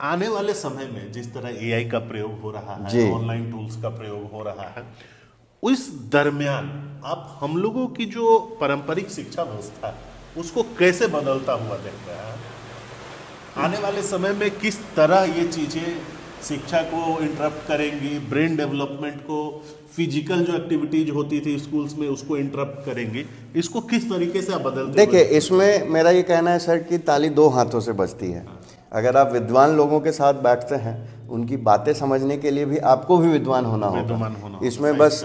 आने वाले समय में जिस तरह एआई का प्रयोग हो रहा है, ऑनलाइन टूल्स का प्रयोग हो रहा है, उस दरमियान आप हम लोगों की जो पारंपरिक शिक्षा व्यवस्था है उसको कैसे बदलता हुआ देख रहे हैं? आने वाले समय में किस तरह ये चीजें शिक्षा को इंटरप्ट करेंगी, ब्रेन डेवलपमेंट को, फिजिकल जो एक्टिविटीज होती थी स्कूल्स में उसको इंटरप्ट करेंगी, इसको किस तरीके से आप बदलते? देखिए, इसमें मेरा ये कहना है सर कि ताली दो हाथों से बजती है। अगर आप विद्वान लोगों के साथ बैठते हैं, उनकी बातें समझने के लिए भी आपको भी विद्वान होना होगा। इसमें बस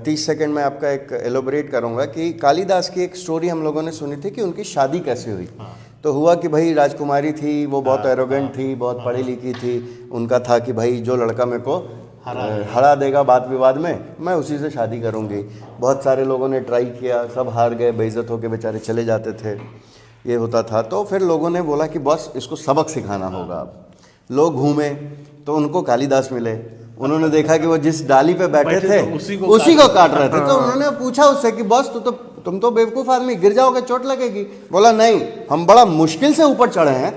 30 सेकंड में आपका एक एलोबरेट करूंगा कि कालिदास की एक स्टोरी हम लोगों ने सुनी थी कि उनकी शादी कैसे हुई। तो हुआ कि भाई राजकुमारी थी, वो बहुत एरोगेंट थी, बहुत पढ़ी लिखी थी। उनका था कि भाई जो लड़का मेरे को हरा देगा बात विवाद में, मैं उसी से शादी करूंगी। बहुत सारे लोगों ने ट्राई किया, सब हार गए, बेइज्जत होकर बेचारे चले जाते थे, ये होता था। तो फिर लोगों ने बोला कि बस इसको सबक सिखाना होगा। अब लोग घूमे तो उनको कालिदास मिले। उन्होंने देखा कि वो जिस डाली पे बैठे थे उसी को काट रहे थे। तो उन्होंने पूछा उससे कि बॉस तुम तो बेवकूफ़ आदमी, गिर जाओगे, चोट लगेगी। बोला नहीं, हम बड़ा मुश्किल से ऊपर चढ़े हैं,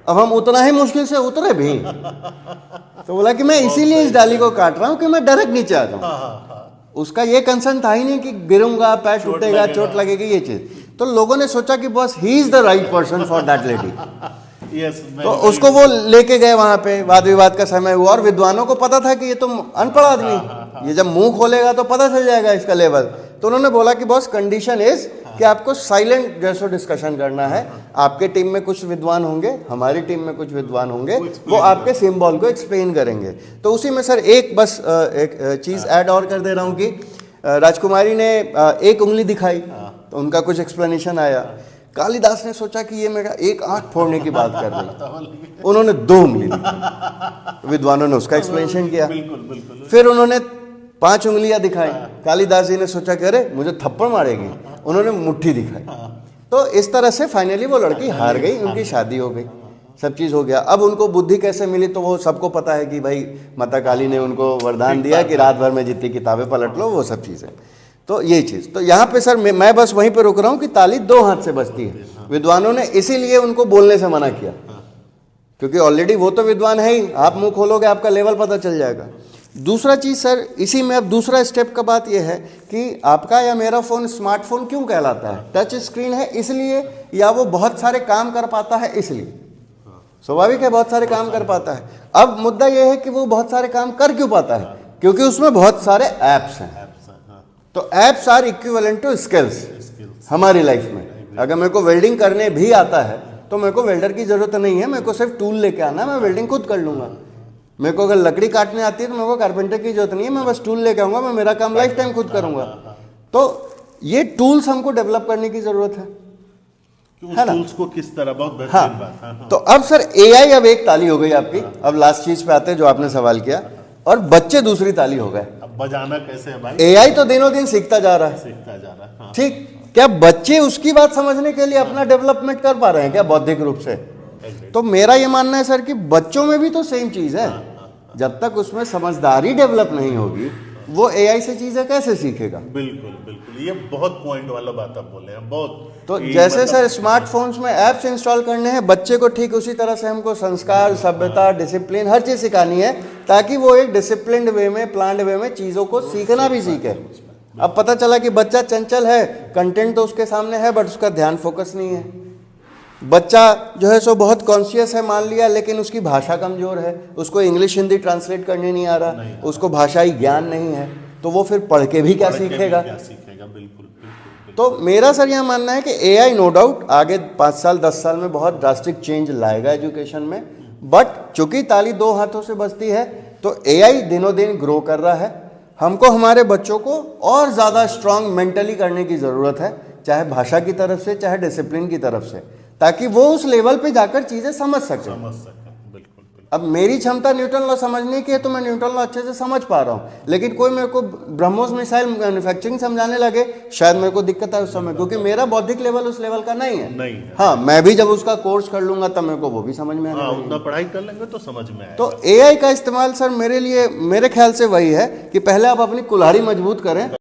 अब हम उतना ही मुश्किल से उतरे भी। तो बोला कि मैं इसीलिए इस डाली को काट रहा हूँ कि मैं डायरेक्ट नीचे आ जाऊँ। उसका ये कंसर्न था ही नहीं कि गिरूंगा, पैर टूटेगा, चोट लगेगी, ये चीज। तो लोगों ने सोचा कि बस he is the right person for that lady. तो उसको वो लेके गए वहां पे, वाद विवाद का समय हुआ और विद्वानों को पता था कि ये तो अनपढ़ आदमी, ये जब मुंह खोलेगा तो पता चल जाएगा इसका लेवल। तो उन्होंने बोला कि बॉस कंडीशन इज कि आपको साइलेंट जैसो डिस्कशन करना है। आपके टीम में कुछ विद्वान होंगे, हमारी टीम में कुछ विद्वान होंगे, वो आपके सिंबल को एक्सप्लेन करेंगे। तो उसी में सर एक बस एक चीज ऐड और कर दे रहा हूँ कि राजकुमारी ने एक उंगली दिखाई तो उनका कुछ एक्सप्लेनेशन आया। कालिदास ने सोचा कि ये मेरा एक आंख फोड़ने की बात कर रही, उन्होंने 2 उंगली दिखाई, विद्वानों ने उसका एक्सप्लेनेशन किया। फिर उन्होंने 5 उंगलियां दिखाई, कालिदास जी ने सोचा कि अरे मुझे थप्पड़ मारेगी, उन्होंने मुट्ठी दिखाई। तो इस तरह से फाइनली वो लड़की हार गई, उनकी शादी हो गई, सब चीज हो गया। अब उनको बुद्धि कैसे मिली तो वो सबको पता है कि भाई माता काली ने उनको वरदान दिया कि रात भर में जितनी किताबें पलट लो, वो सब चीजें। तो यही चीज, तो यहाँ पे सर मैं बस वहीं पे रुक रहा हूँ कि ताली 2 हाथ से बजती है। विद्वानों ने इसीलिए उनको बोलने से मना किया, क्योंकि ऑलरेडी वो तो विद्वान है ही, आप मुंह खोलोगे आपका लेवल पता चल जाएगा। दूसरा चीज सर, इसी में अब दूसरा स्टेप का बात यह है कि आपका या मेरा फोन स्मार्टफोन क्यों कहलाता है? टच स्क्रीन है इसलिए, या वो बहुत सारे काम कर पाता है इसलिए? स्वाभाविक है, बहुत सारे काम कर पाता है। अब मुद्दा यह है कि वो बहुत सारे काम कर क्यों पाता है? क्योंकि उसमें बहुत सारे ऐप्स हैं। तो apps are equivalent to skills हमारी लाइफ में। अगर मेरे को वेल्डिंग करने भी आता है तो मेरे को वेल्डर की जरूरत नहीं है, मेरे को सिर्फ टूल लेके आना है, मैं वेल्डिंग खुद कर लूंगा। मेरे को अगर लकड़ी काटने आती है तो मेरे को कारपेंटर की जरूरत नहीं है, मैं बस टूल लेके आऊंगा, मैं मेरा काम लाइफ टाइम खुद करूंगा। तो ये टूल्स हमको डेवलप करने की जरूरत है ना? टूल्स को किस तरह, बहुत बेहतरीन बात। तो अब सर एआई अब एक ताली हो गई आपकी। अब लास्ट चीज पे आते हैं जो आपने सवाल किया, और बच्चे दूसरी ताली हो गए। अब बजाना कैसे है भाई? एआई तो दिनों दिन सीखता जा रहा है, ठीक। क्या बच्चे उसकी बात समझने के लिए अपना डेवलपमेंट कर पा रहे हैं क्या बौद्धिक रूप से? तो मेरा ये मानना है सर कि बच्चों में भी तो सेम चीज है। जब तक उसमें समझदारी डेवलप नहीं होगी, वो एआई से चीजें कैसे सीखेगा? बिल्कुल बिल्कुल, ये बहुत पॉइंट वाला बात आप बोले हैं, बहुत। तो जैसे सर स्मार्टफोन्स में ऐप्स इंस्टॉल करने हैं बच्चे को, ठीक उसी तरह से हमको संस्कार, सभ्यता, डिसिप्लिन, हर चीज सिखानी है, ताकि वो एक डिसिप्लिन्ड वे में, प्लान्ड वे में चीजों को सीखना भी सीखे। अब पता चला कि बच्चा चंचल है, कंटेंट तो उसके सामने है बट उसका ध्यान फोकस नहीं है। बच्चा जो है सो बहुत कॉन्शियस है मान लिया, लेकिन उसकी भाषा कमजोर है, उसको इंग्लिश हिंदी ट्रांसलेट करने नहीं आ रहा, उसको भाषाई ज्ञान नहीं है, तो वो फिर पढ़ के भी क्या सीखेगा? बिल्कुल। तो मेरा सर यह मानना है कि एआई नो डाउट आगे 5 साल 10 साल में बहुत ड्रास्टिक चेंज लाएगा एजुकेशन में, बट चूंकि ताली 2 हाथों से बजती है तो एआई दिनों दिन ग्रो कर रहा है। हमको हमारे बच्चों को और ज़्यादा स्ट्रांग मेंटली करने की ज़रूरत है, चाहे भाषा की तरफ से चाहे डिसिप्लिन की तरफ से, ताकि वो उस लेवल पे जाकर चीज़ें समझ सके। अब मेरी क्षमता न्यूटन लॉ समझने की है तो मैं न्यूटन लॉ अच्छे से समझ पा रहा हूँ, लेकिन कोई मेरे को ब्रह्मोस मिसाइल मैन्युफैक्चरिंग समझाने लगे, शायद मेरे को दिक्कत है उस समय, क्योंकि मेरा बौद्धिक लेवल उस लेवल का नहीं है। हाँ, मैं भी जब उसका कोर्स कर लूंगा तब मेरे को वो भी समझ में आएगा। उतना पढ़ाई कर लेंगे तो समझ में आएगा। तो एआई का इस्तेमाल सर मेरे लिए, मेरे ख्याल से वही है कि पहले आप अपनी कुल्हाड़ी मजबूत करें।